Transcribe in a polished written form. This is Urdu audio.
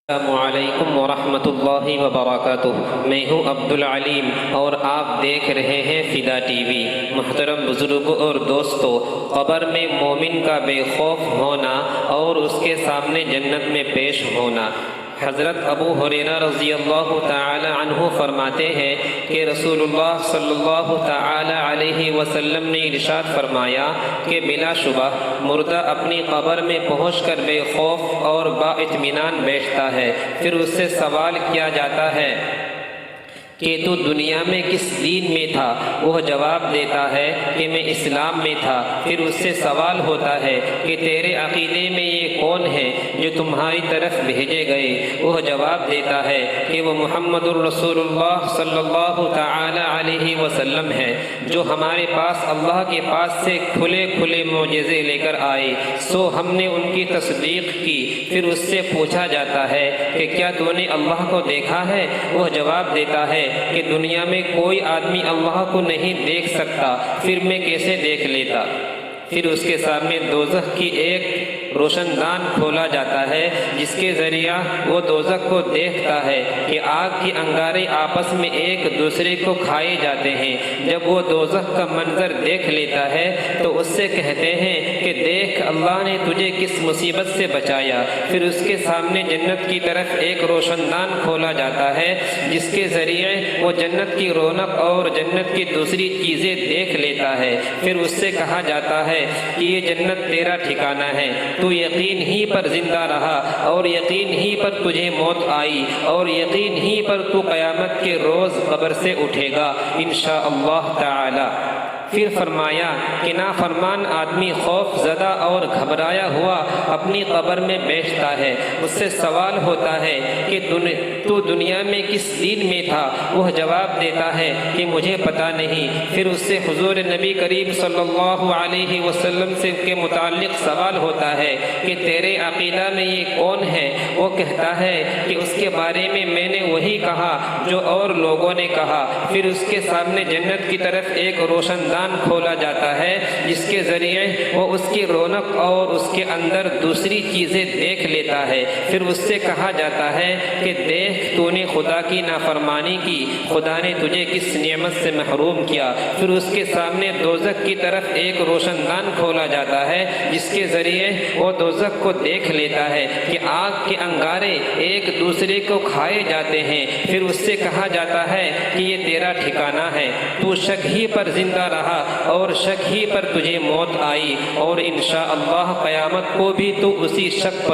السلام علیکم ورحمۃ اللہ وبرکاتہ۔ میں ہوں عبدالعلیم اور آپ دیکھ رہے ہیں فدا ٹی وی۔ محترم بزرگوں اور دوستو، قبر میں مومن کا بے خوف ہونا اور اس کے سامنے جنت میں پیش ہونا۔ حضرت ابو ہریرہ رضی اللہ تعالی عنہ فرماتے ہیں کہ رسول اللہ صلی اللہ تعالی علیہ وسلم نے ارشاد فرمایا کہ بلا شبہ مردہ اپنی قبر میں پہنچ کر بے خوف اور با اطمینان بیٹھتا ہے۔ پھر اس سے سوال کیا جاتا ہے کہ تو دنیا میں کس دین میں تھا؟ وہ جواب دیتا ہے کہ میں اسلام میں تھا۔ پھر اس سے سوال ہوتا ہے کہ تیرے عقیدے میں یہ کون ہے جو تمہاری طرف بھیجے گئے؟ وہ جواب دیتا ہے کہ وہ محمد الرسول اللہ صلی اللہ تعالی علیہ وسلم ہے جو ہمارے پاس اللہ کے پاس سے کھلے کھلے معجزے لے کر آئے، سو ہم نے ان کی تصدیق کی۔ پھر اس سے پوچھا جاتا ہے کہ کیا تو نے اللہ کو دیکھا ہے؟ وہ جواب دیتا ہے کہ دنیا میں کوئی آدمی اللہ کو نہیں دیکھ سکتا، پھر میں کیسے دیکھ لیتا؟ پھر اس کے سامنے دوزخ کی ایک روشن دان کھولا جاتا ہے جس کے ذریعہ وہ دوزخ کو دیکھتا ہے کہ آگ کی انگارے آپس میں ایک دوسرے کو کھائے جاتے ہیں۔ جب وہ دوزخ کا منظر دیکھ لیتا ہے تو اس سے کہتے ہیں کہ دیکھ اللہ نے تجھے کس مصیبت سے بچایا۔ پھر اس کے سامنے جنت کی طرف ایک روشن دان کھولا جاتا ہے جس کے ذریعے وہ جنت کی رونق اور جنت کی دوسری چیزیں دیکھ لیتا ہے۔ پھر اس سے کہا جاتا ہے کہ یہ جنت تیرا ٹھکانہ ہے، تو یقین ہی پر زندہ رہا اور یقین ہی پر تجھے موت آئی اور یقین ہی پر تو قیامت کے روز قبر سے اٹھے گا انشاءاللہ تعالی۔ پھر فرمایا کہ نافرمان آدمی خوف زدہ اور گھبرایا ہوا اپنی قبر میں بیٹھتا ہے۔ اس سے سوال ہوتا ہے کہ تو دنیا میں کس دین میں تھا؟ وہ جواب دیتا ہے کہ مجھے پتہ نہیں۔ پھر اس سے حضور نبی کریم صلی اللہ علیہ وسلم سے کے متعلق سوال ہوتا ہے کہ تیرے عقیدہ میں یہ کون ہے؟ وہ کہتا ہے کہ اس کے بارے میں نے وہی کہا جو اور لوگوں نے کہا۔ پھر اس کے سامنے جنت کی طرف ایک روشن دان کھولا جاتا ہے جس کے ذریعے وہ اس کی رونق اور اس کے اندر دوسری چیزیں دیکھ لیتا ہے۔ پھر اس سے کہا جاتا ہے کہ دیکھ تو نے خدا کی نافرمانی کی، خدا نے تجھے کس نعمت سے محروم کیا۔ پھر اس کے سامنے دوزخ کی طرف ایک روشن دان کھولا جاتا ہے جس کے ذریعے وہ دوزخ کو دیکھ لیتا ہے کہ آگ کے انگارے ایک دوسرے کو کھائے جاتے ہیں۔ پھر اس سے کہا جاتا ہے کہ یہ تیرا ٹھکانہ ہے، تو شک ہی پر زندہ رہا اور شک ہی پر تجھے موت آئی اور انشاءاللہ قیامت کو بھی تو اسی شک پر